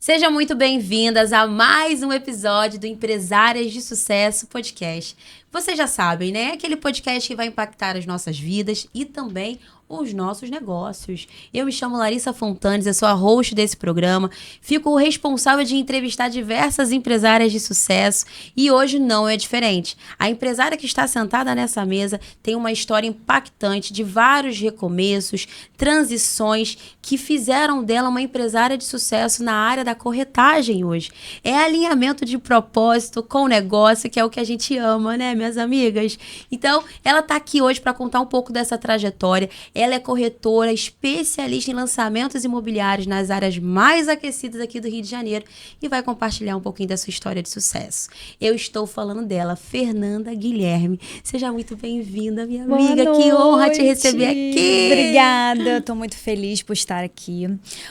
Sejam muito bem-vindas a mais um episódio do Empresárias de Sucesso Podcast. Vocês já sabem, né? Aquele podcast que vai impactar as nossas vidas e também os nossos negócios. Eu me chamo Larissa Fontanes, eu sou a host desse programa, fico responsável de entrevistar diversas empresárias de sucesso e hoje não é diferente. A empresária que está sentada nessa mesa tem uma história impactante de vários recomeços, transições que fizeram dela uma empresária de sucesso na área da corretagem hoje. É alinhamento de propósito com o negócio, que é o que a gente ama, né, minhas amigas? Então, ela está aqui hoje para contar um pouco dessa trajetória. Ela é corretora, especialista em lançamentos imobiliários nas áreas mais aquecidas aqui do Rio de Janeiro e vai compartilhar um pouquinho da sua história de sucesso. Eu estou falando dela, Fernanda Guilherme. Seja muito bem-vinda, minha amiga. Boa Que honra te noite. receber aqui. Obrigada, estou muito feliz por estar aqui.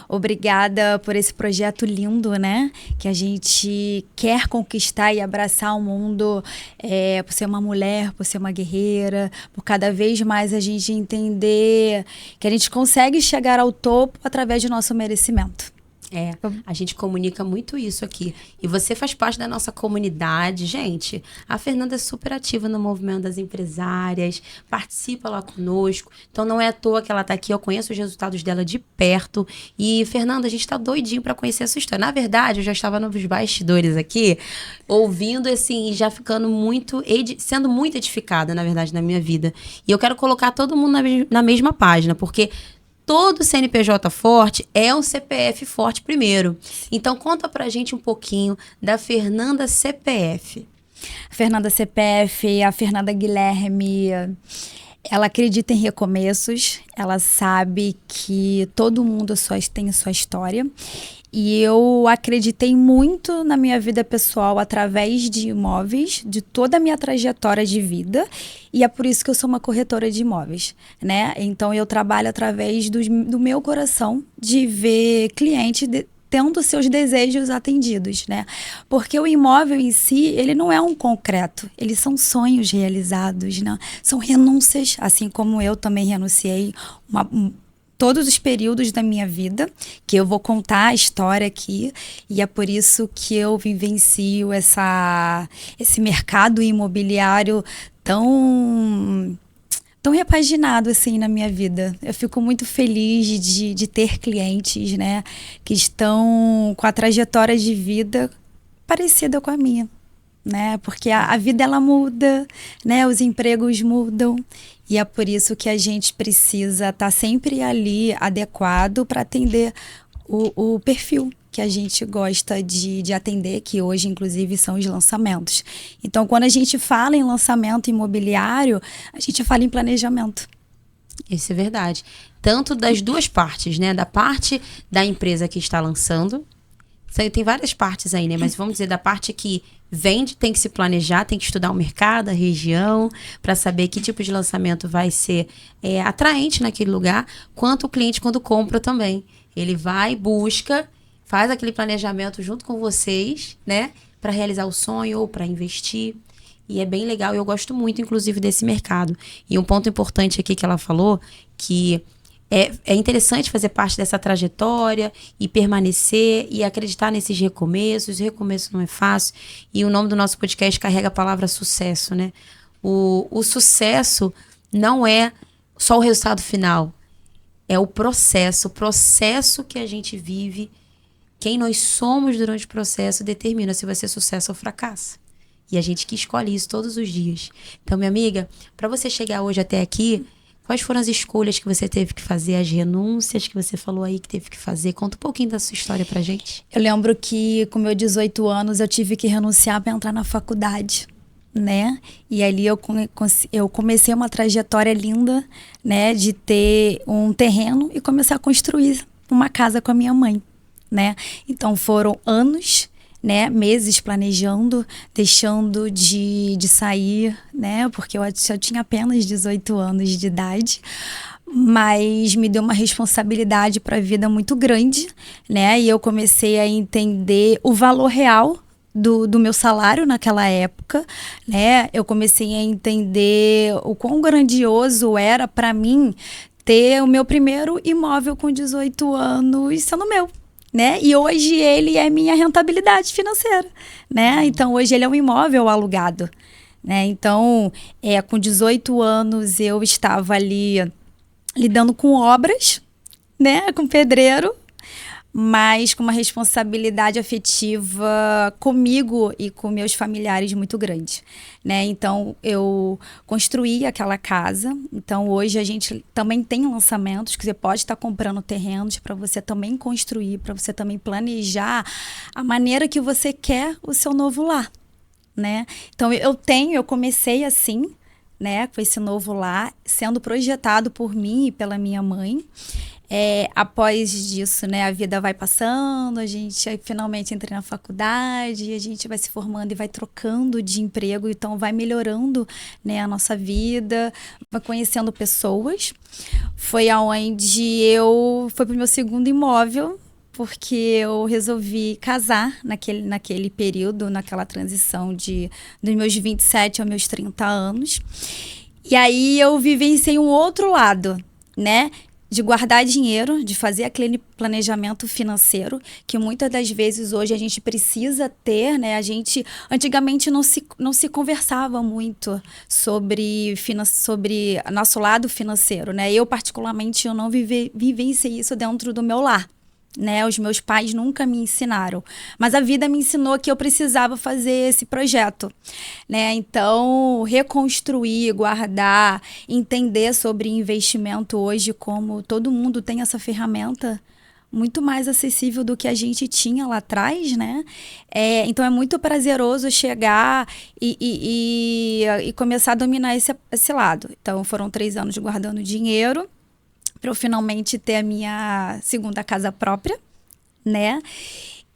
Obrigada por esse projeto lindo, né? Que a gente quer conquistar e abraçar o mundo por ser uma mulher, por ser uma guerreira, por cada vez mais a gente entender que a gente consegue chegar ao topo através do nosso merecimento. A gente comunica muito isso aqui. E você faz parte da nossa comunidade. Gente, a Fernanda é super ativa no movimento das empresárias, participa lá conosco. Então, não é à toa que ela está aqui. Eu conheço os resultados dela de perto. E, Fernanda, a gente está doidinho para conhecer a sua história. Na verdade, eu já estava nos bastidores aqui, ouvindo, assim, e já ficando sendo muito edificada, na verdade, na minha vida. E eu quero colocar todo mundo na mesma página, porque todo CNPJ forte é um CPF forte primeiro. Então, conta pra gente um pouquinho da Fernanda CPF. A Fernanda CPF, a Fernanda Guilherme, ela acredita em recomeços, ela sabe que todo mundo tem a sua história. E eu acreditei muito na minha vida pessoal através de imóveis, de toda a minha trajetória de vida. E é por isso que eu sou uma corretora de imóveis, né? Então, eu trabalho através do meu coração de ver clientes tendo seus desejos atendidos, né? Porque o imóvel em si, ele não é um concreto. Eles são sonhos realizados, né? São renúncias, assim como eu também renunciei todos os períodos da minha vida, que eu vou contar a história aqui, e é por isso que eu vivencio esse mercado imobiliário tão repaginado assim na minha vida. Eu fico muito feliz de ter clientes, né, que estão com a trajetória de vida parecida com a minha, né? Porque a vida ela muda, né? Os empregos mudam. E é por isso que a gente precisa estar sempre ali adequado para atender o perfil que a gente gosta de atender, que hoje, inclusive, são os lançamentos. Então, quando a gente fala em lançamento imobiliário, a gente fala em planejamento. Isso é verdade. Tanto das duas partes, né? Da parte da empresa que está lançando. Tem várias partes aí, né? Mas vamos dizer, da parte que vende, tem que se planejar, tem que estudar o mercado, a região, para saber que tipo de lançamento vai ser atraente naquele lugar, quanto o cliente quando compra também. Ele vai, busca, faz aquele planejamento junto com vocês, né? Para realizar o sonho ou para investir. E é bem legal, eu gosto muito, inclusive, desse mercado. E um ponto importante aqui que ela falou, que é interessante fazer parte dessa trajetória e permanecer e acreditar nesses recomeços. Recomeço não é fácil. E o nome do nosso podcast carrega a palavra sucesso, né? O sucesso não é só o resultado final. É o processo que a gente vive. Quem nós somos durante o processo determina se vai ser sucesso ou fracasso. E a gente que escolhe isso todos os dias. Então, minha amiga, para você chegar hoje até aqui, quais foram as escolhas que você teve que fazer, as renúncias que você falou aí que teve que fazer? Conta um pouquinho da sua história pra gente. Eu lembro que com meus 18 anos eu tive que renunciar para entrar na faculdade, né? E ali eu comecei uma trajetória linda, né? De ter um terreno e começar a construir uma casa com a minha mãe, né? Então foram anos, né, meses planejando, deixando de sair, né, porque eu tinha apenas 18 anos de idade, mas me deu uma responsabilidade para a vida muito grande, né, e eu comecei a entender o valor real do meu salário naquela época, né, eu comecei a entender o quão grandioso era para mim ter o meu primeiro imóvel com 18 anos sendo meu. né? E hoje ele é minha rentabilidade financeira, né? Então, hoje ele é um imóvel alugado, né? Então, com 18 anos, eu estava ali lidando com obras, né? Com pedreiro, mas com uma responsabilidade afetiva comigo e com meus familiares muito grande, né? Então, eu construí aquela casa. Então, hoje a gente também tem lançamentos que você pode estar comprando terrenos para você também construir, para você também planejar a maneira que você quer o seu novo lar, né? Então, eu comecei assim, né? Com esse novo lar, sendo projetado por mim e pela minha mãe. Após disso, né, a vida vai passando, a gente aí, finalmente entra na faculdade, a gente vai se formando e vai trocando de emprego, então vai melhorando, né, a nossa vida, vai conhecendo pessoas. Foi pro meu segundo imóvel, porque eu resolvi casar naquele período, naquela transição dos meus 27 aos meus 30 anos. E aí eu vivenciei um outro lado, né? De guardar dinheiro, de fazer aquele planejamento financeiro, que muitas das vezes hoje a gente precisa ter, né? Antigamente não se conversava muito sobre nosso lado financeiro, né? Eu, particularmente, eu não vivenciei isso dentro do meu lar. Né, os meus pais nunca me ensinaram, mas a vida me ensinou que eu precisava fazer esse projeto, né? Então, reconstruir, guardar, entender sobre investimento hoje, como todo mundo tem essa ferramenta muito mais acessível do que a gente tinha lá atrás, né? Então, é muito prazeroso chegar e começar a dominar esse lado. Então, foram 3 anos guardando dinheiro para eu finalmente ter a minha segunda casa própria, né?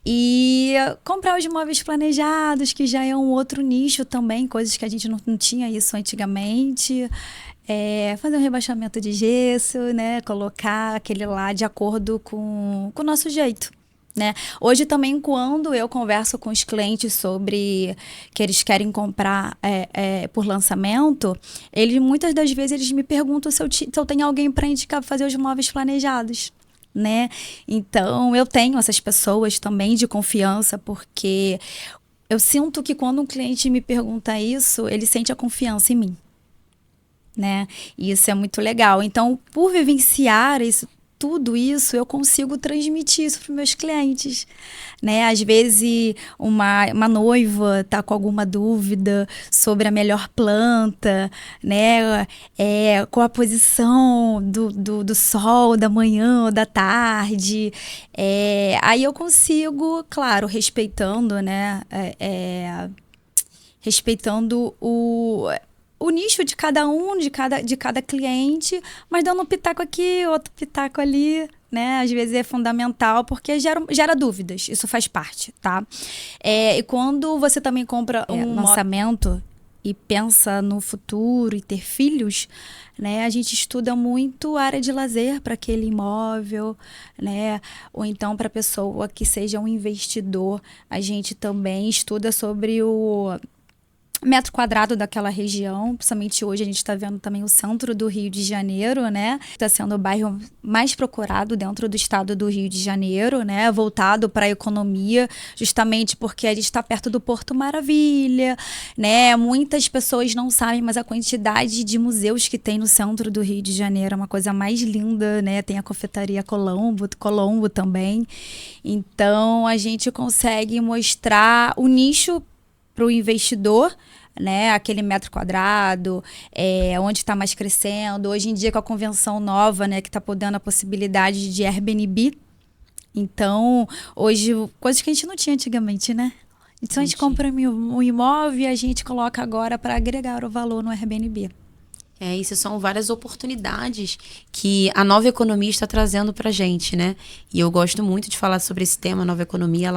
E comprar os móveis planejados, que já é um outro nicho também, coisas que a gente não tinha isso antigamente. Fazer um rebaixamento de gesso, né? Colocar aquele lá de acordo com o nosso jeito. Né? Hoje também, quando eu converso com os clientes sobre que eles querem comprar por lançamento, muitas das vezes eles me perguntam se eu tenho alguém para indicar fazer os móveis planejados, né? Então, eu tenho essas pessoas também de confiança, porque eu sinto que quando um cliente me pergunta isso, ele sente a confiança em mim, né? E isso é muito legal. Então, por vivenciar tudo isso, eu consigo transmitir isso para os meus clientes, né? Às vezes, uma noiva está com alguma dúvida sobre a melhor planta, né? Com a posição do sol, da manhã ou da tarde. Aí eu consigo, claro, respeitando, né? Respeitando o nicho de cada um, de cada cliente, mas dando um pitaco aqui, outro pitaco ali, né? Às vezes é fundamental, porque gera dúvidas, isso faz parte, tá? E quando você também compra um lançamento e pensa no futuro e ter filhos, né? A gente estuda muito a área de lazer para aquele imóvel, né? Ou então para a pessoa que seja um investidor, a gente também estuda sobre o metro quadrado daquela região, principalmente hoje a gente está vendo também o centro do Rio de Janeiro, né? Está sendo o bairro mais procurado dentro do estado do Rio de Janeiro, né? Voltado para a economia, justamente porque a gente está perto do Porto Maravilha, né? Muitas pessoas não sabem, mas a quantidade de museus que tem no centro do Rio de Janeiro é uma coisa mais linda, né? Tem a Confeitaria Colombo também. Então, a gente consegue mostrar o nicho para o investidor, né? Aquele metro quadrado, onde está mais crescendo. Hoje em dia, com a convenção nova, né, que está podendo a possibilidade de Airbnb. Então, hoje, coisas que a gente não tinha antigamente, né? Então, a gente compra um imóvel e a gente coloca agora para agregar o valor no Airbnb. Isso são várias oportunidades que a nova economia está trazendo para a gente, né? E eu gosto muito de falar sobre esse tema. A nova economia,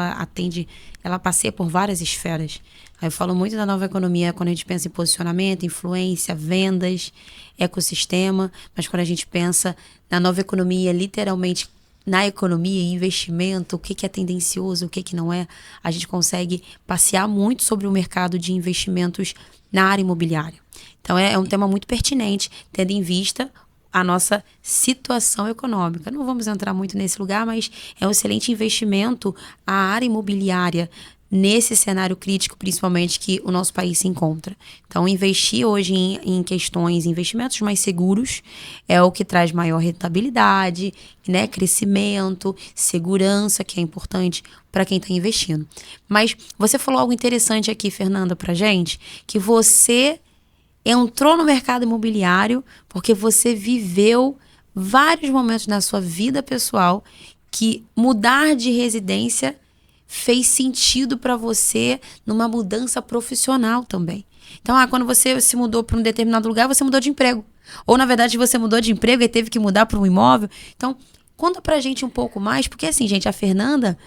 ela passeia por várias esferas. Aí eu falo muito da nova economia quando a gente pensa em posicionamento, influência, vendas, ecossistema. Mas quando a gente pensa na nova economia, literalmente na economia, investimento, o que é tendencioso, o que não é, a gente consegue passear muito sobre o mercado de investimentos na área imobiliária. Então, é um tema muito pertinente, tendo em vista a nossa situação econômica. Não vamos entrar muito nesse lugar, mas é um excelente investimento a área imobiliária nesse cenário crítico, principalmente, que o nosso país se encontra. Então, investir hoje em questões, investimentos mais seguros, é o que traz maior rentabilidade, né? Crescimento, segurança, que é importante para quem está investindo. Mas você falou algo interessante aqui, Fernanda, para gente, que você entrou no mercado imobiliário porque você viveu vários momentos na sua vida pessoal que mudar de residência fez sentido para você numa mudança profissional também. Então, quando você se mudou para um determinado lugar, você mudou de emprego. Ou, na verdade, você mudou de emprego e teve que mudar para um imóvel. Então, conta pra gente um pouco mais, porque assim, gente, a Fernanda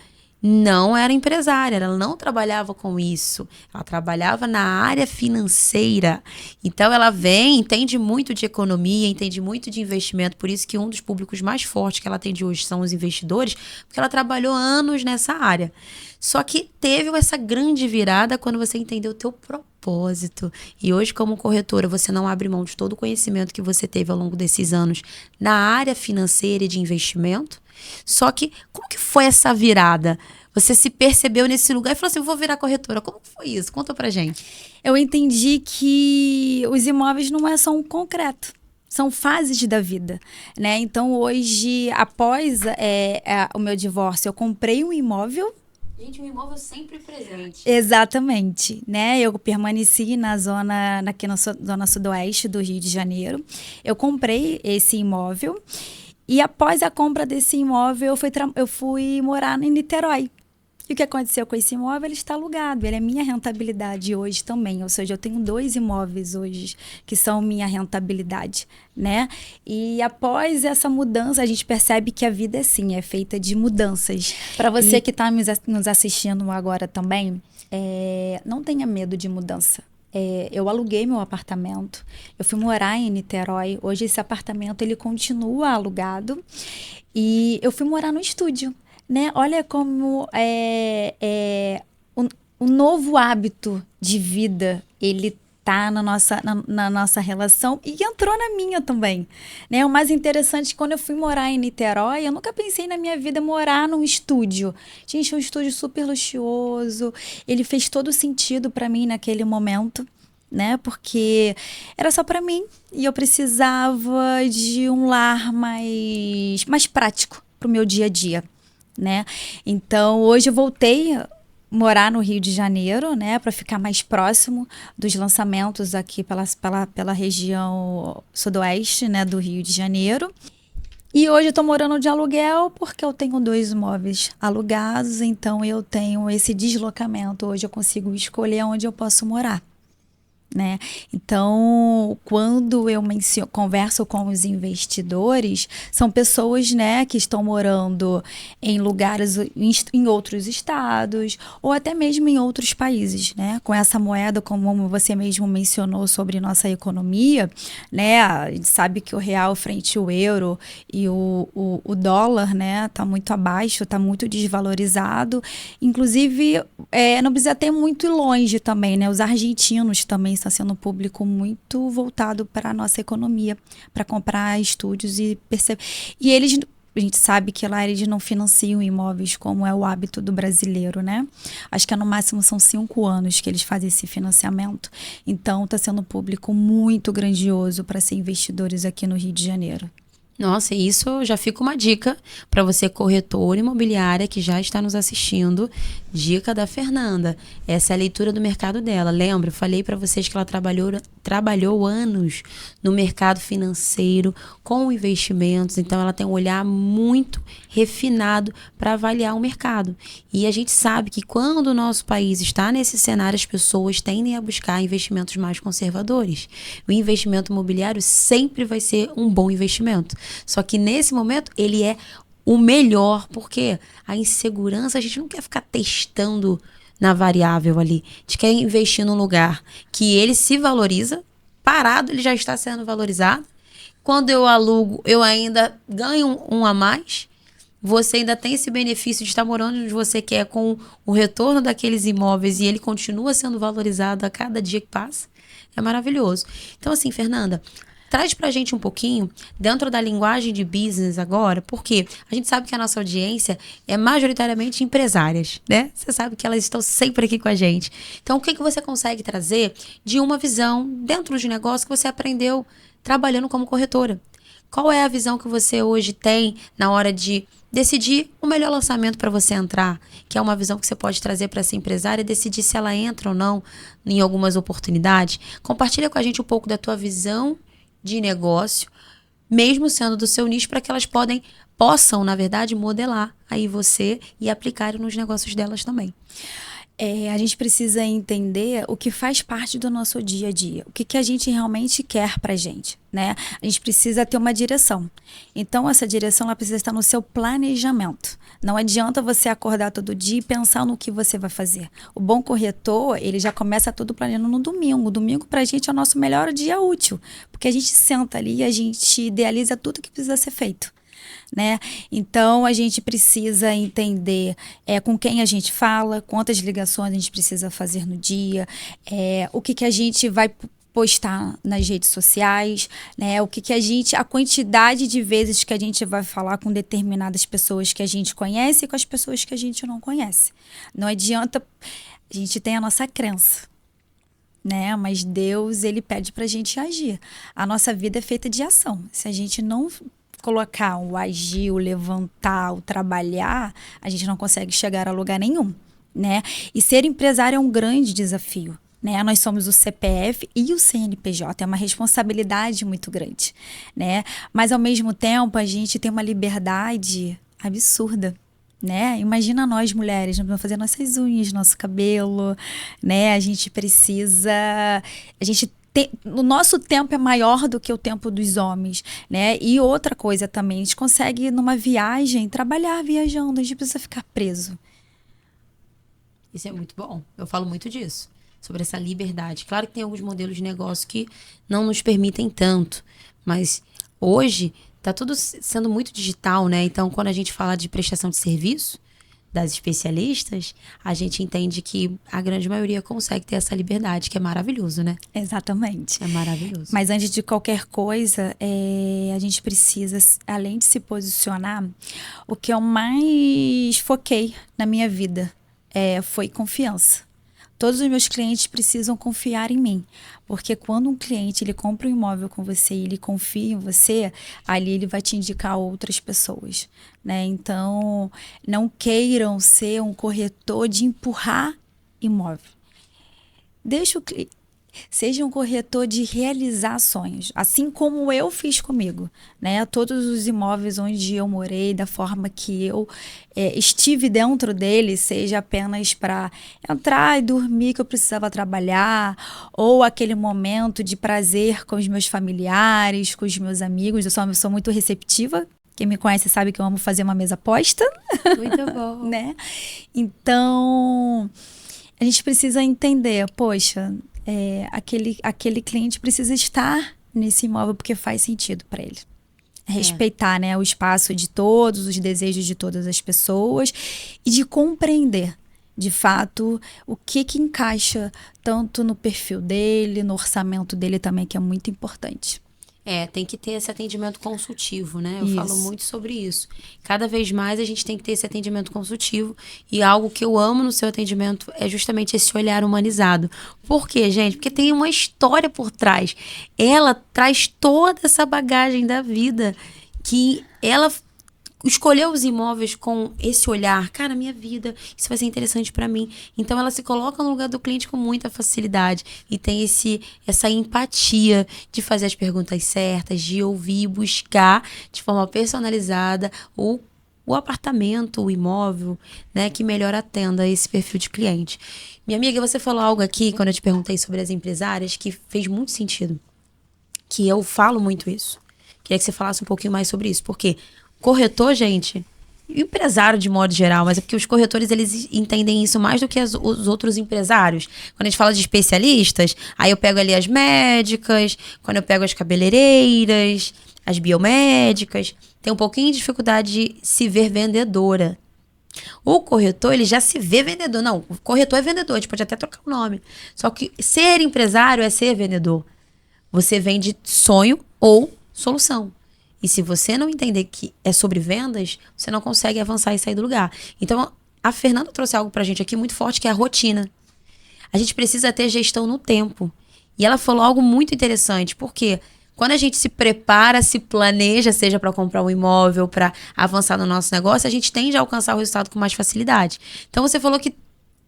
não era empresária, ela não trabalhava com isso. Ela trabalhava na área financeira. Então, ela entende muito de economia, entende muito de investimento. Por isso que um dos públicos mais fortes que ela atende hoje são os investidores, porque ela trabalhou anos nessa área. Só que teve essa grande virada quando você entendeu o teu propósito. E hoje, como corretora, você não abre mão de todo o conhecimento que você teve ao longo desses anos na área financeira e de investimento. Só que, como que foi essa virada? Você se percebeu nesse lugar e falou assim, vou virar corretora. Como que foi isso? Conta pra gente. Eu entendi que os imóveis não é só um concreto. São fases da vida, né? Então, hoje, após o meu divórcio, eu comprei um imóvel. Gente, um imóvel sempre presente. Exatamente, né? Eu permaneci aqui na zona sudoeste do Rio de Janeiro. Eu comprei esse imóvel e após a compra desse imóvel, eu fui morar em Niterói. E o que aconteceu com esse imóvel? Ele está alugado, ele é minha rentabilidade hoje também. Ou seja, eu tenho 2 imóveis hoje que são minha rentabilidade, né? E após essa mudança, a gente percebe que a vida é feita de mudanças. Para você que está nos assistindo agora também, não tenha medo de mudança. Eu aluguei meu apartamento, eu fui morar em Niterói. Hoje esse apartamento ele continua alugado e eu fui morar no estúdio. Né? Olha como o novo hábito de vida, ele tá na nossa relação e entrou na minha também. Né? O mais interessante, quando eu fui morar em Niterói, eu nunca pensei na minha vida morar num estúdio. Gente, um estúdio super luxuoso, ele fez todo sentido para mim naquele momento. Né? Porque era só para mim e eu precisava de um lar mais prático para o meu dia a dia. Né? Então, hoje eu voltei a morar no Rio de Janeiro, né, para ficar mais próximo dos lançamentos aqui pela região sudoeste, né, do Rio de Janeiro. E hoje eu estou morando de aluguel porque eu tenho 2 imóveis alugados, então eu tenho esse deslocamento. Hoje eu consigo escolher onde eu posso morar. Né? Então, quando eu converso com os investidores, são pessoas, né, que estão morando em lugares em outros estados ou até mesmo em outros países, né? Com essa moeda, como você mesmo mencionou sobre nossa economia, né? A gente sabe que o real frente ao euro e o dólar, né, tá muito abaixo, tá muito desvalorizado. Inclusive, não precisa ter muito longe também, né? Os argentinos também está sendo um público muito voltado para a nossa economia, para comprar estúdios e perceber. E a gente sabe que lá eles não financiam imóveis como é o hábito do brasileiro, né? Acho que no máximo são 5 anos que eles fazem esse financiamento. Então, está sendo um público muito grandioso para ser investidores aqui no Rio de Janeiro. Nossa, isso já fica uma dica para você, corretora imobiliária que já está nos assistindo. Dica da Fernanda. Essa é a leitura do mercado dela. Lembra, eu falei para vocês que ela trabalhou anos no mercado financeiro com investimentos. Então, ela tem um olhar muito refinado para avaliar o mercado. E a gente sabe que quando o nosso país está nesse cenário, as pessoas tendem a buscar investimentos mais conservadores. O investimento imobiliário sempre vai ser um bom investimento. Só que nesse momento ele é o melhor, porque a insegurança, a gente não quer ficar testando na variável ali. A gente quer investir num lugar que ele se valoriza, parado ele já está sendo valorizado. Quando eu alugo, eu ainda ganho um a mais. Você ainda tem esse benefício de estar morando onde você quer com o retorno daqueles imóveis e ele continua sendo valorizado a cada dia que passa. É maravilhoso. Então assim, Fernanda, Traz pra gente um pouquinho, dentro da linguagem de business agora, porque a gente sabe que a nossa audiência é majoritariamente empresárias, né? Você sabe que elas estão sempre aqui com a gente. Então, o que você consegue trazer de uma visão dentro de negócio que você aprendeu trabalhando como corretora? Qual é a visão que você hoje tem na hora de decidir o melhor lançamento para você entrar? Que é uma visão que você pode trazer para essa empresária e decidir se ela entra ou não em algumas oportunidades. Compartilha com a gente um pouco da tua visão de negócio, mesmo sendo do seu nicho, para que elas possam, na verdade, modelar aí você e aplicar nos negócios delas também. A gente precisa entender o que faz parte do nosso dia a dia, o que a gente realmente quer pra gente, né? A gente precisa ter uma direção. Então, essa direção ela precisa estar no seu planejamento. Não adianta você acordar todo dia e pensar no que você vai fazer. O bom corretor, ele já começa tudo planejando no domingo. O domingo pra gente é o nosso melhor dia útil, porque a gente senta ali e a gente idealiza tudo que precisa ser feito. Né? Então, a gente precisa entender com quem a gente fala, quantas ligações a gente precisa fazer no dia, o que a gente vai postar nas redes sociais, né? A quantidade de vezes que a gente vai falar com determinadas pessoas que a gente conhece e com as pessoas que a gente não conhece. Não adianta, a gente tem a nossa crença, né? Mas Deus, ele pede pra gente agir. A nossa vida é feita de ação. Se a gente não colocar o agir, o levantar, o trabalhar, a gente não consegue chegar a lugar nenhum, né? E ser empresário é um grande desafio, né? Nós somos o CPF e o CNPJ, é uma responsabilidade muito grande, né? Mas ao mesmo tempo a gente tem uma liberdade absurda, né? Imagina nós mulheres, nós vamos fazer nossas unhas, nosso cabelo, né? A gente o nosso tempo é maior do que o tempo dos homens, né? E outra coisa também, a gente consegue numa viagem trabalhar viajando, a gente precisa ficar preso. Isso é muito bom. Eu falo muito disso, sobre essa liberdade. Claro que tem alguns modelos de negócio que não nos permitem tanto, mas hoje tá tudo sendo muito digital, né? Então, quando a gente fala de prestação de serviço das especialistas, a gente entende que a grande maioria consegue ter essa liberdade, que é maravilhoso, né? Exatamente. É maravilhoso. Mas antes de qualquer coisa, a gente precisa, além de se posicionar, o que eu mais foquei na minha vida foi confiança. Todos os meus clientes precisam confiar em mim, porque quando um cliente ele compra um imóvel com você e ele confia em você, ali ele vai te indicar a outras pessoas, né? Então, não queiram ser um corretor de empurrar imóvel. Seja um corretor de realizar sonhos, assim como eu fiz comigo, né? Todos os imóveis onde eu morei, da forma que eu estive dentro deles, seja apenas para entrar e dormir que eu precisava trabalhar, ou aquele momento de prazer com os meus familiares, com os meus amigos. Eu sou uma pessoa muito receptiva. Quem me conhece sabe que eu amo fazer uma mesa posta. Muito bom. Né? Então, a gente precisa entender, poxa, aquele cliente precisa estar nesse imóvel porque faz sentido para ele. Respeitar, né, o espaço de todos, os desejos de todas as pessoas e de compreender, de fato, o que encaixa tanto no perfil dele, no orçamento dele também, que é muito importante. Tem que ter esse atendimento consultivo, né? Eu falo muito sobre isso. Cada vez mais a gente tem que ter esse atendimento consultivo. E algo que eu amo no seu atendimento é justamente esse olhar humanizado. Por quê, gente? Porque tem uma história por trás. Ela traz toda essa bagagem da vida que ela escolheu os imóveis com esse olhar. Cara, minha vida, isso vai ser interessante para mim. Então, ela se coloca no lugar do cliente com muita facilidade. E tem essa empatia de fazer as perguntas certas, de ouvir e buscar de forma personalizada o apartamento, o imóvel, né, que melhor atenda esse perfil de cliente. Minha amiga, você falou algo aqui, quando eu te perguntei sobre as empresárias, que fez muito sentido. Que eu falo muito isso. Queria que você falasse um pouquinho mais sobre isso. Porque corretor, gente, empresário de modo geral, mas é porque os corretores, eles entendem isso mais do que os outros empresários. Quando a gente fala de especialistas, aí eu pego ali as médicas, quando eu pego as cabeleireiras, as biomédicas, tem um pouquinho de dificuldade de se ver vendedora. O corretor, ele já se vê vendedor. Não, o corretor é vendedor, a gente pode até trocar o nome. Só que ser empresário é ser vendedor. Você vende sonho ou solução. E se você não entender que é sobre vendas, você não consegue avançar e sair do lugar. Então, a Fernanda trouxe algo pra gente aqui muito forte, que é a rotina. A gente precisa ter gestão no tempo. E ela falou algo muito interessante, porque quando a gente se prepara, se planeja, seja para comprar um imóvel, para avançar no nosso negócio, a gente tende a alcançar o resultado com mais facilidade. Então, você falou que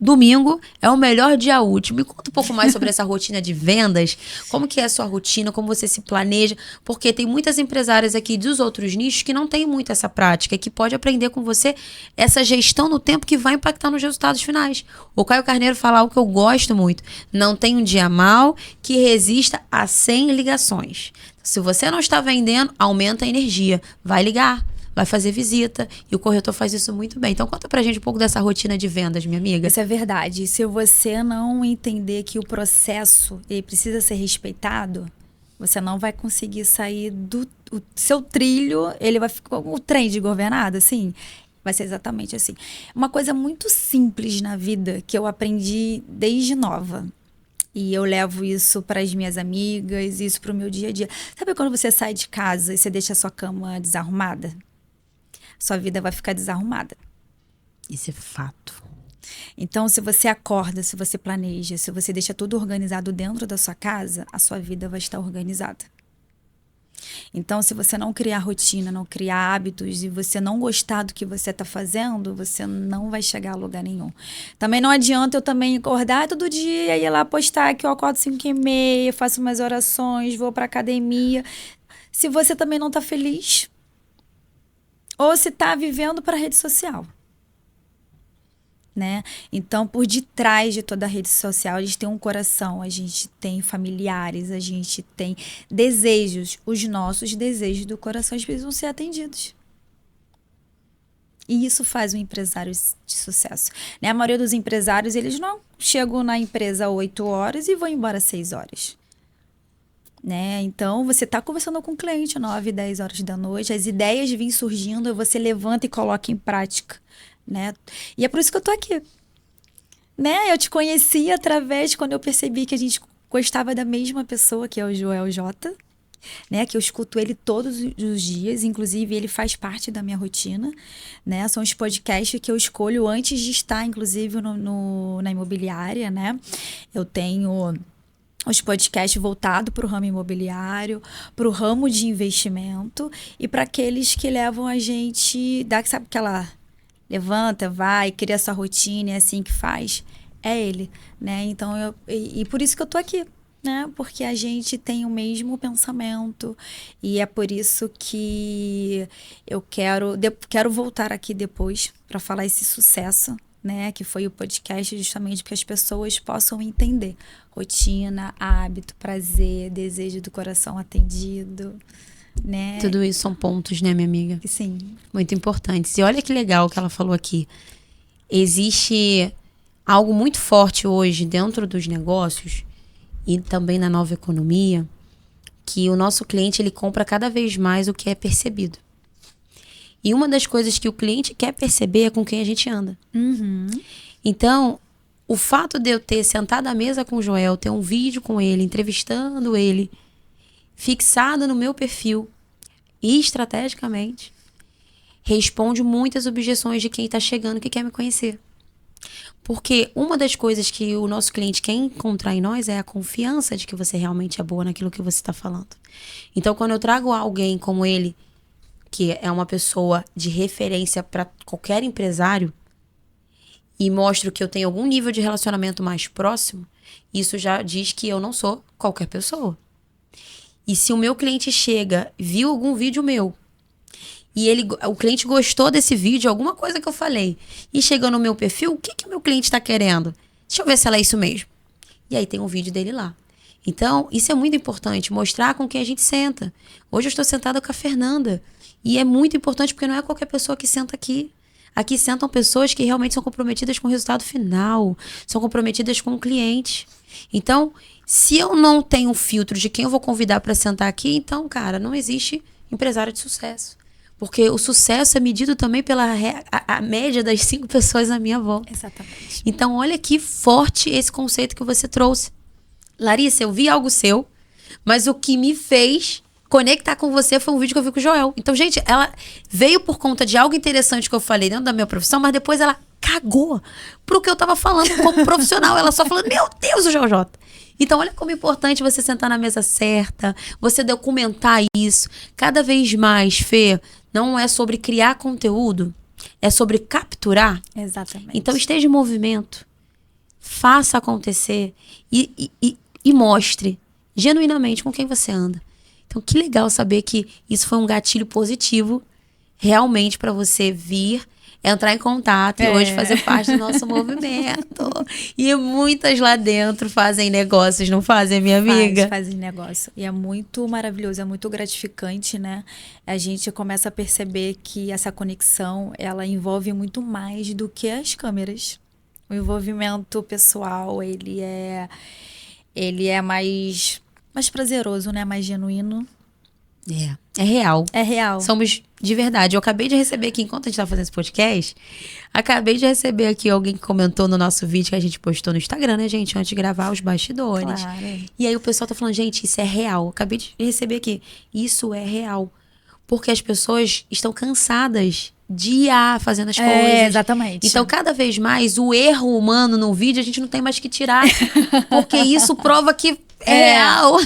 domingo é o melhor dia útil. Me conta um pouco mais sobre essa rotina de vendas. Como que é a sua rotina? Como você se planeja? Porque tem muitas empresárias aqui dos outros nichos que não têm muito essa prática e que pode aprender com você essa gestão no tempo que vai impactar nos resultados finais. O Caio Carneiro fala algo que eu gosto muito. Não tem um dia mal que resista a 100 ligações. Se você não está vendendo, aumenta a energia. Vai ligar. Vai fazer visita, e o corretor faz isso muito bem. Então, conta pra gente um pouco dessa rotina de vendas, minha amiga. Isso é verdade. Se você não entender que o processo ele precisa ser respeitado, você não vai conseguir sair do seu trilho, ele vai ficar o trem de governado, assim. Vai ser exatamente assim. Uma coisa muito simples na vida que eu aprendi desde nova. E eu levo isso para as minhas amigas, isso para o meu dia a dia. Sabe quando você sai de casa e você deixa a sua cama desarrumada? Sua vida vai ficar desarrumada. Isso é fato. Então, se você acorda, se você planeja, se você deixa tudo organizado dentro da sua casa, a sua vida vai estar organizada. Então, se você não criar rotina, não criar hábitos e você não gostar do que você está fazendo, você não vai chegar a lugar nenhum. Também não adianta eu também acordar todo dia e ir lá postar que eu acordo 5h30, faço umas orações, vou para academia. Se você também não está feliz, ou se está vivendo para a rede social. Né? Então, por detrás de toda a rede social, a gente tem um coração, a gente tem familiares, a gente tem desejos. Os nossos desejos do coração precisam ser atendidos. E isso faz um empresário de sucesso. Né? A maioria dos empresários, eles não chegam na empresa 8 horas e vão embora 6 horas. Né? Então, você está conversando com o cliente 9, 10 horas da noite, as ideias vêm surgindo, você levanta e coloca em prática. Né? E é por isso que eu tô aqui. Né? Eu te conheci através quando eu percebi que a gente gostava da mesma pessoa, que é o Joel J. Né? Que eu escuto ele todos os dias, inclusive ele faz parte da minha rotina. Né? São os podcasts que eu escolho antes de estar, inclusive, na imobiliária. Né? Eu tenho os podcasts voltados para o ramo imobiliário, para o ramo de investimento e para aqueles que levam a gente, sabe aquela levanta, vai, cria sua rotina, é assim que faz, é ele, né? Então, e por isso que eu tô aqui, né? Porque a gente tem o mesmo pensamento e é por isso que eu quero voltar aqui depois para falar esse sucesso, né, que foi o podcast, justamente porque as pessoas possam entender rotina, hábito, prazer, desejo do coração atendido, né? Tudo isso são pontos, né, minha amiga? Sim. Muito importantes. E olha que legal que ela falou aqui. Existe algo muito forte hoje dentro dos negócios e também na nova economia, que o nosso cliente ele compra cada vez mais o que é percebido. E uma das coisas que o cliente quer perceber é com quem a gente anda. Uhum. Então, o fato de eu ter sentado à mesa com o Joel, ter um vídeo com ele, entrevistando ele, fixado no meu perfil e estrategicamente, responde muitas objeções de quem está chegando que quer me conhecer. Porque uma das coisas que o nosso cliente quer encontrar em nós é a confiança de que você realmente é boa naquilo que você está falando. Então, quando eu trago alguém como ele, que é uma pessoa de referência para qualquer empresário, e mostro que eu tenho algum nível de relacionamento mais próximo, isso já diz que eu não sou qualquer pessoa. E se o meu cliente chega, viu algum vídeo meu, e o cliente gostou desse vídeo, alguma coisa que eu falei, e chegou no meu perfil, o que o meu cliente está querendo? Deixa eu ver se ela é isso mesmo. E aí tem um vídeo dele lá. Então, isso é muito importante, mostrar com quem a gente senta. Hoje eu estou sentada com a Fernanda. E é muito importante porque não é qualquer pessoa que senta aqui. Aqui sentam pessoas que realmente são comprometidas com o resultado final, são comprometidas com o cliente. Então, se eu não tenho um filtro de quem eu vou convidar para sentar aqui, então, cara, não existe empresário de sucesso. Porque o sucesso é medido também pela a média das 5 pessoas à minha volta. Exatamente. Então, olha que forte esse conceito que você trouxe. Larissa, eu vi algo seu, Mas o que me fez conectar com você foi um vídeo que eu vi com o Joel. Então, gente, ela veio por conta de algo interessante que eu falei dentro da minha profissão, mas depois ela cagou pro que eu tava falando como profissional. Ela só falou, meu Deus, o Joel J. Então, olha como é importante você sentar na mesa certa, você documentar isso. Cada vez mais, Fê, não é sobre criar conteúdo, é sobre capturar. Exatamente. Então, esteja em movimento, faça acontecer e mostre genuinamente com quem você anda. Então, que legal saber que isso foi um gatilho positivo realmente para você vir, entrar em contato e hoje fazer parte do nosso movimento. E muitas lá dentro fazem negócios, não fazem, minha amiga? Fazem negócio. E é muito maravilhoso, é muito gratificante, né? A gente começa a perceber que essa conexão, ela envolve muito mais do que as câmeras. O envolvimento pessoal, ele é mais prazeroso, né? Mais genuíno. É real. É real. Somos de verdade. Eu acabei de receber aqui, enquanto a gente tá fazendo esse podcast, acabei de receber aqui alguém que comentou no nosso vídeo que a gente postou no Instagram, né, gente? Antes de gravar os bastidores. Claro. E aí o pessoal tá falando, gente, isso é real. Acabei de receber aqui. Isso é real. Porque as pessoas estão cansadas de ir fazendo as coisas. Exatamente. Então, cada vez mais, o erro humano no vídeo, a gente não tem mais que tirar. Porque isso prova que é real.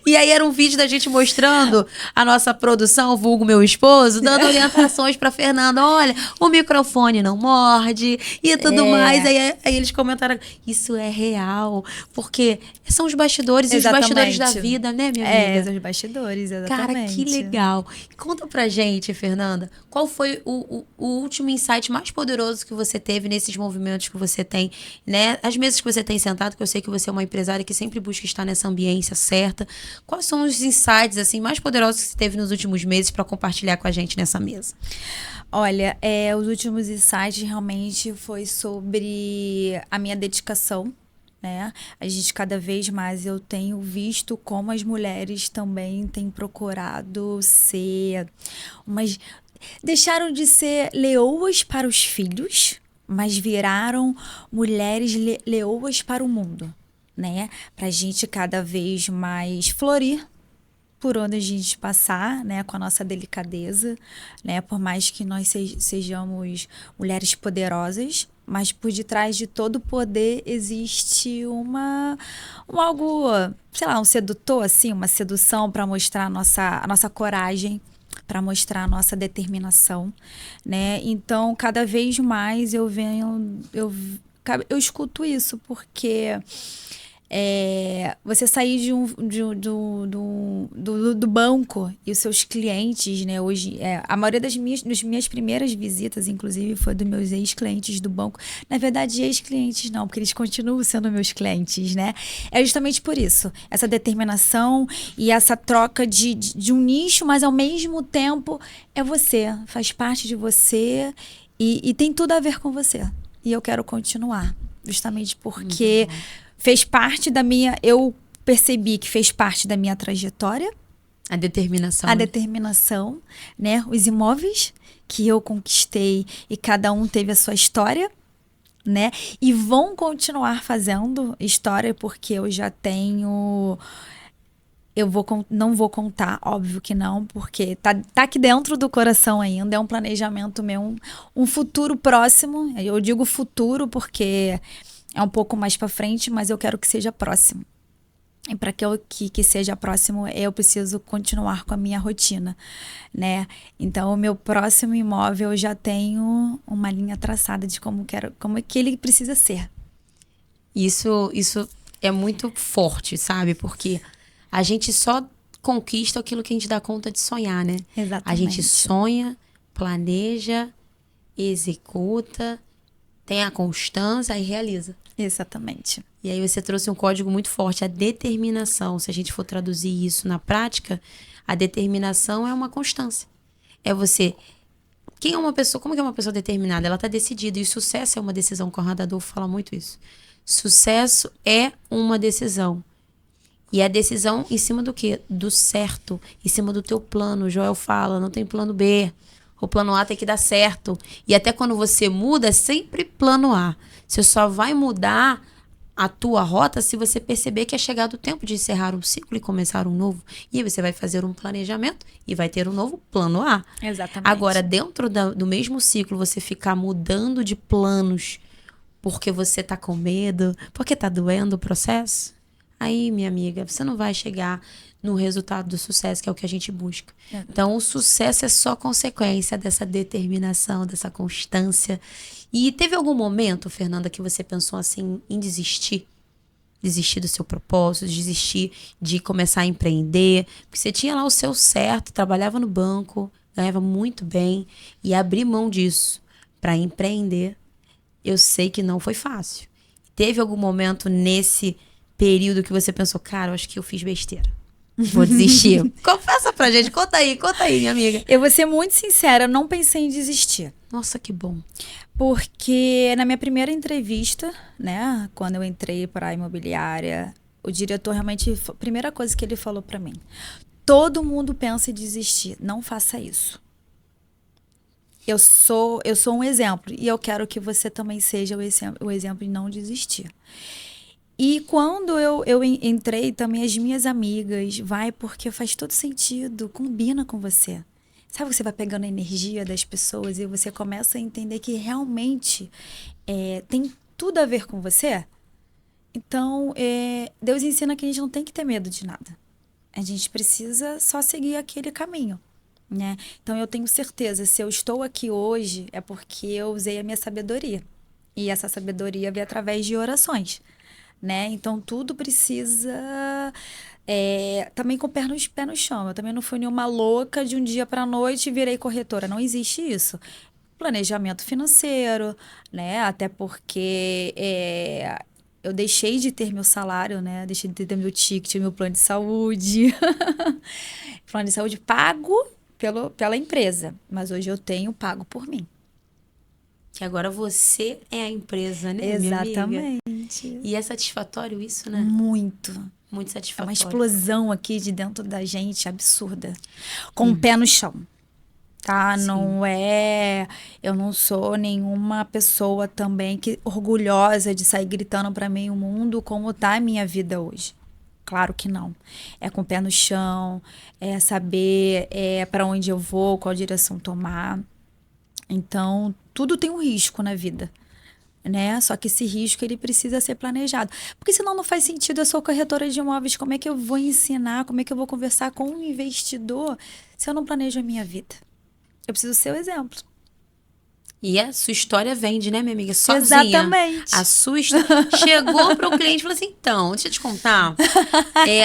E aí era um vídeo da gente mostrando a nossa produção, vulgo meu esposo, dando orientações pra Fernanda. Olha, o microfone não morde e tudo mais. Aí eles comentaram, isso é real. Porque são os bastidores e os bastidores da vida, né, minha amiga? São os bastidores, exatamente. Cara, que legal. Conta pra gente, Fernanda, qual foi o último insight mais poderoso que você teve nesses movimentos que você tem, né? As mesas que você tem sentado, que eu sei que você é uma empresária que sempre busca estar nessa ambiência certa. Quais são os insights assim mais poderosos que você teve nos últimos meses para compartilhar com a gente nessa mesa? Olha, os últimos insights realmente foi sobre a minha dedicação, né? A gente, cada vez mais, eu tenho visto como as mulheres também têm procurado ser deixaram de ser leoas para os filhos, mas viraram mulheres leoas para o mundo, né? Pra gente cada vez mais florir por onde a gente passar, né? Com a nossa delicadeza, né? Por mais que nós sejamos mulheres poderosas, mas por detrás de todo poder existe algo, sei lá, um sedutor, assim, uma sedução para mostrar a nossa coragem, para mostrar a nossa determinação, né? Então, cada vez mais eu escuto isso, porque você sair do banco e os seus clientes, né? Hoje, a maioria das minhas primeiras visitas, inclusive, foi dos meus ex-clientes do banco. Na verdade, ex-clientes não, porque eles continuam sendo meus clientes, né? É justamente por isso. Essa determinação e essa troca de um nicho, mas ao mesmo tempo é você, faz parte de você e tem tudo a ver com você. E eu quero continuar, justamente porque fez parte da minha... Eu percebi que fez parte da minha trajetória. A determinação. A determinação, né? Os imóveis que eu conquistei e cada um teve a sua história, né? E vão continuar fazendo história porque eu já tenho... não vou contar, óbvio que não, porque tá aqui dentro do coração ainda, é um planejamento meu, um futuro próximo. Eu digo futuro porque é um pouco mais para frente, mas eu quero que seja próximo. E para que seja próximo, eu preciso continuar com a minha rotina, né? Então, o meu próximo imóvel, eu já tenho uma linha traçada de como é que ele precisa ser. Isso é muito forte, sabe? Porque a gente só conquista aquilo que a gente dá conta de sonhar, né? Exatamente. A gente sonha, planeja, executa, tem a constância e realiza. Exatamente. E aí você trouxe um código muito forte, a determinação. Se a gente for traduzir isso na prática, a determinação é uma constância. É você... Quem é uma pessoa... Como que é uma pessoa determinada? Ela está decidida. E o sucesso é uma decisão. O Conrado Adolfo fala muito isso. Sucesso é uma decisão. E a decisão em cima do quê? Do certo. Em cima do teu plano. O Joel fala, não tem plano B. O plano A tem que dar certo. E até quando você muda, é sempre plano A. Você só vai mudar a tua rota se você perceber que é chegado o tempo de encerrar um ciclo e começar um novo. E aí você vai fazer um planejamento e vai ter um novo plano A. Exatamente. Agora, dentro do mesmo ciclo, você ficar mudando de planos porque você tá com medo, porque tá doendo o processo, aí, minha amiga, você não vai chegar no resultado do sucesso, que é o que a gente busca. Então, o sucesso é só consequência dessa determinação, dessa constância. E teve algum momento, Fernanda, que você pensou assim em desistir? Desistir do seu propósito, desistir de começar a empreender? Porque você tinha lá o seu certo, trabalhava no banco, ganhava muito bem, e abrir mão disso para empreender, eu sei que não foi fácil. Teve algum momento nesse período que você pensou, cara, eu acho que eu fiz besteira, vou desistir? Confessa pra gente, conta aí, minha amiga. Eu vou ser muito sincera, eu não pensei em desistir. Nossa, que bom. Porque na minha primeira entrevista, né, quando eu entrei para a imobiliária, o diretor realmente, a primeira coisa que ele falou para mim, todo mundo pensa em desistir, não faça isso. Eu sou um exemplo e eu quero que você também seja o exemplo de não desistir. E quando eu entrei, também as minhas amigas, vai porque faz todo sentido, combina com você. Sabe que você vai pegando a energia das pessoas e você começa a entender que realmente tem tudo a ver com você? Então, Deus ensina que a gente não tem que ter medo de nada. A gente precisa só seguir aquele caminho, né? Então, eu tenho certeza, se eu estou aqui hoje, é porque eu usei a minha sabedoria. E essa sabedoria veio através de orações, né? Então, tudo precisa... também com o pé no chão. Eu também não fui nenhuma louca de um dia para a noite e virei corretora. Não existe isso. Planejamento financeiro, né? Até porque eu deixei de ter meu salário, né? Deixei de ter meu ticket, meu plano de saúde. Plano de saúde pago pela empresa. Mas hoje eu tenho pago por mim. Que agora você é a empresa, né, Exatamente. minha amiga? E é satisfatório isso, né? Muito. Muito É satisfatório. uma explosão aqui de dentro da gente absurda. Com o pé no chão. Tá? Sim. Eu não sou nenhuma pessoa também orgulhosa de sair gritando para meio mundo como tá a minha vida hoje. Claro que não. É com o pé no chão, é saber para onde eu vou, qual direção tomar. Então, tudo tem um risco na vida, né? Só que esse risco, ele precisa ser planejado. Porque senão não faz sentido, eu sou corretora de imóveis, como é que eu vou ensinar, como é que eu vou conversar com um investidor se eu não planejo a minha vida? Eu preciso ser o exemplo. E a sua história vende, né, minha amiga? Sozinha. Exatamente. A sua história. Chegou para o cliente e falou assim, então, deixa eu te contar.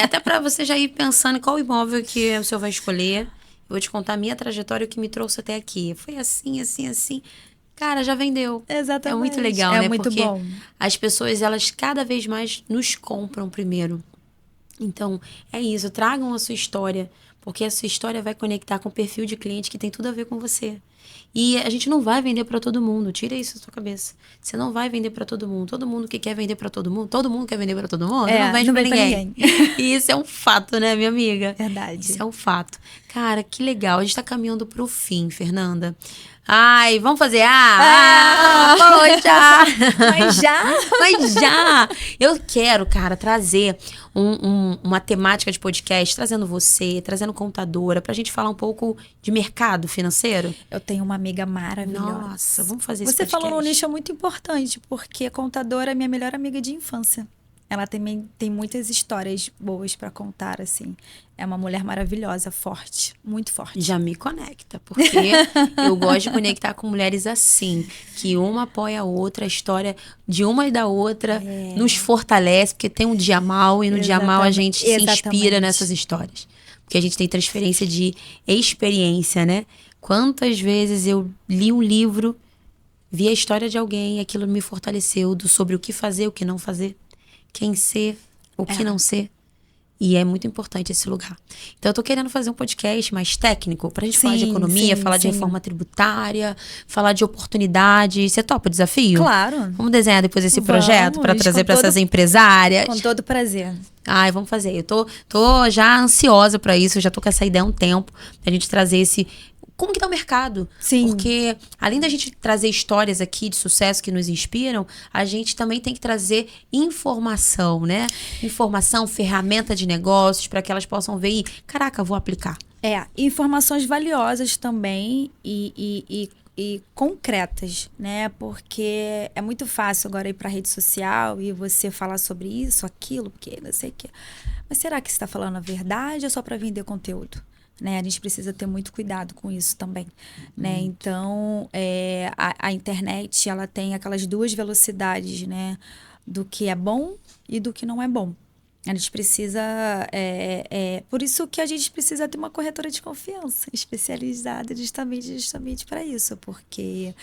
Até para você já ir pensando em qual imóvel que o senhor vai escolher. Eu vou te contar a minha trajetória, o que me trouxe até aqui. Foi assim, assim, assim. Cara, já vendeu. Exatamente. É muito legal, né? É muito porque bom. as pessoas, elas cada vez mais nos compram primeiro. Então, é isso. Tragam a sua história. Porque a sua história vai conectar com o perfil de cliente que tem tudo a ver com você. E a gente não vai vender para todo mundo. Tira isso da sua cabeça. Você não vai vender para todo mundo. Todo mundo que quer vender para todo mundo quer vender para todo mundo, não vende para ninguém. E isso é um fato, né, minha amiga? Verdade. Isso é um fato. Cara, que legal. A gente tá caminhando pro fim, Fernanda. Ai, vamos fazer poxa! Mas já! Eu quero, cara, trazer uma temática de podcast, trazendo você, trazendo contadora, pra gente falar um pouco de mercado financeiro. Eu tenho uma amiga maravilhosa. Nossa, vamos fazer esse podcast. Você falou num nicho muito importante, porque a contadora é minha melhor amiga de infância. Ela também tem muitas histórias boas pra contar, assim. É uma mulher maravilhosa, forte, muito forte. Já me conecta, porque eu gosto de conectar com mulheres assim, que uma apoia a outra, a história de uma e da outra nos fortalece, porque tem um dia mal e no dia mal a gente se inspira nessas histórias. Porque a gente tem transferência de experiência, né? Quantas vezes eu li um livro, vi a história de alguém e aquilo me fortaleceu sobre o que fazer, o que não fazer. Quem ser, o que não ser. E é muito importante esse lugar. Então, eu tô querendo fazer um podcast mais técnico pra gente falar de economia, falar de reforma tributária, falar de oportunidade. Você topa o desafio? Claro. Vamos desenhar depois esse projeto pra trazer pra essas empresárias? Com todo prazer. Ai, vamos fazer. Eu tô já ansiosa pra isso, eu já tô com essa ideia há um tempo, pra gente trazer como que tá o mercado. Sim. Porque além da gente trazer histórias aqui de sucesso que nos inspiram, a gente também tem que trazer informação, né? Informação, ferramenta de negócios, para que elas possam ver e, caraca, vou aplicar. Informações valiosas também e concretas, né? Porque é muito fácil agora ir para a rede social e você falar sobre isso, aquilo, porque não sei o quê. Mas será que você está falando a verdade ou é só para vender conteúdo? Né? A gente precisa ter muito cuidado com isso também, né? Então, a internet, ela tem aquelas duas velocidades, né? Do que é bom e do que não é bom. A gente precisa... por isso que a gente precisa ter uma corretora de confiança especializada justamente para isso. Porque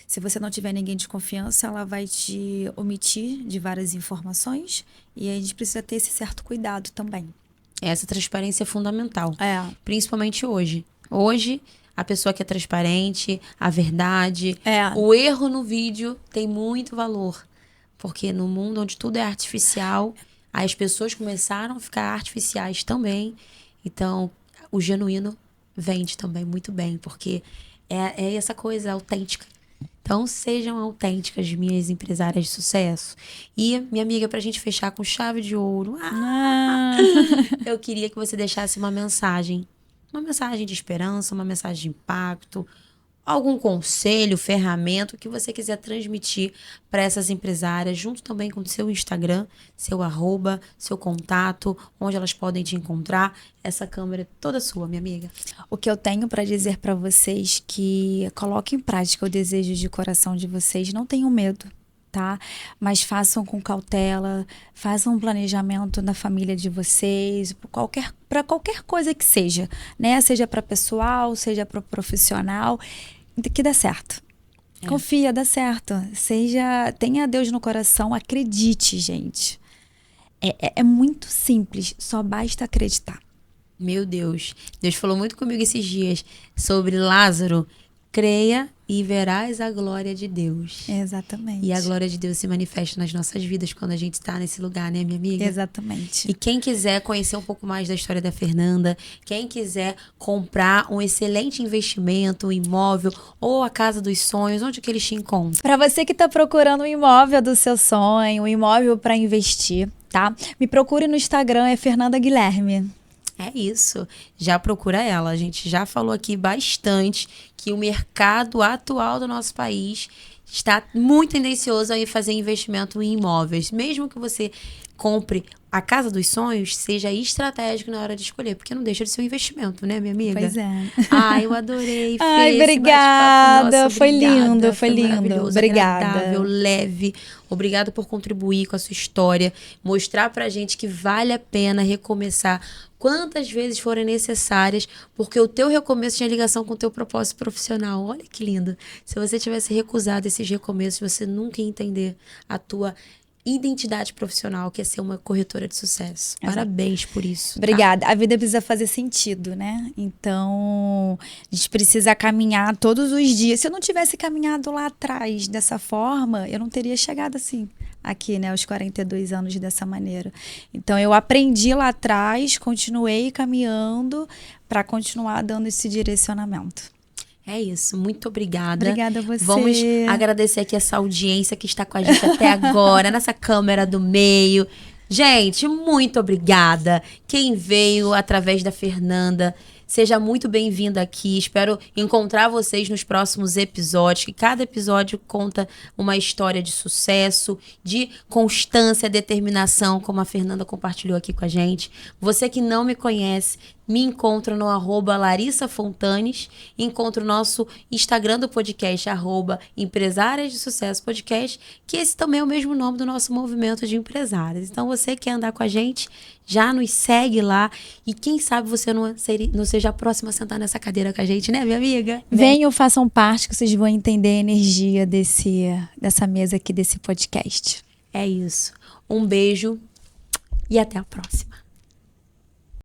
se você não tiver ninguém de confiança, ela vai te omitir de várias informações. E a gente precisa ter esse certo cuidado também. Essa transparência é fundamental. Principalmente hoje. Hoje, a pessoa que é transparente, a verdade, o erro no vídeo tem muito valor. Porque no mundo onde tudo é artificial, as pessoas começaram a ficar artificiais também. Então, o genuíno vende também muito bem, porque é essa coisa autêntica. Então, sejam autênticas, minhas empresárias de sucesso. E, minha amiga, pra gente fechar com chave de ouro, eu queria que você deixasse uma mensagem. Uma mensagem de esperança, uma mensagem de impacto, algum conselho, ferramenta, o que você quiser transmitir para essas empresárias, junto também com o seu Instagram, seu @, seu contato, onde elas podem te encontrar. Essa câmera é toda sua, minha amiga. O que eu tenho para dizer para vocês que coloquem em prática o desejo de coração de vocês, não tenham medo, tá? Mas façam com cautela, façam um planejamento na família de vocês, para qualquer coisa que seja, né? Seja para pessoal, seja para profissional, que dá certo. Confia, dá certo. Tenha Deus no coração, acredite, gente. É muito simples, só basta acreditar. Meu Deus. Deus falou muito comigo esses dias sobre Lázaro. Creia e verás a glória de Deus. Exatamente. E a glória de Deus se manifesta nas nossas vidas quando a gente está nesse lugar, né, minha amiga? Exatamente. E quem quiser conhecer um pouco mais da história da Fernanda, quem quiser comprar um excelente investimento, um imóvel ou a casa dos sonhos, onde que eles te encontram? Para você que está procurando um imóvel do seu sonho, um imóvel para investir, tá? Me procure no Instagram, é Fernanda Guilherme. É isso. Já procura ela. A gente já falou aqui bastante que o mercado atual do nosso país está muito tendencioso a fazer investimento em imóveis. Mesmo que você compre a casa dos sonhos, seja estratégico na hora de escolher, porque não deixa de ser um investimento, né, minha amiga? Pois é. Ai, eu adorei, Fê. Ai, obrigada. Nossa, foi lindo, foi lindo. Maravilhoso, obrigada. agradável, leve. Obrigado por contribuir com a sua história, mostrar pra gente que vale a pena recomeçar quantas vezes forem necessárias, porque o teu recomeço tinha ligação com o teu propósito profissional. Olha que lindo. Se você tivesse recusado esses recomeços, você nunca ia entender a tua identidade profissional, que é ser uma corretora de sucesso. Exato. Parabéns por isso. Obrigada. Tá? A vida precisa fazer sentido, né? Então, a gente precisa caminhar todos os dias. Se eu não tivesse caminhado lá atrás dessa forma, eu não teria chegado assim, aqui, né? Aos 42 anos dessa maneira. Então, eu aprendi lá atrás, continuei caminhando para continuar dando esse direcionamento. É isso, muito obrigada. Obrigada a você. Vamos agradecer aqui essa audiência que está com a gente até agora, nessa câmera do meio. Gente, muito obrigada. Quem veio através da Fernanda, seja muito bem-vindo aqui. Espero encontrar vocês nos próximos episódios, que cada episódio conta uma história de sucesso, de constância, determinação, como a Fernanda compartilhou aqui com a gente. Você que não me conhece, me encontra no @Larissa Fontanes, encontra o nosso Instagram do podcast, @Empresárias de Sucesso Podcast, que esse também é o mesmo nome do nosso movimento de empresárias. Então, você que quer andar com a gente, já nos segue lá e quem sabe você não seja a próxima a sentar nessa cadeira com a gente, né, minha amiga? Venham, façam parte que vocês vão entender a energia dessa mesa aqui, desse podcast. É isso. Um beijo e até a próxima.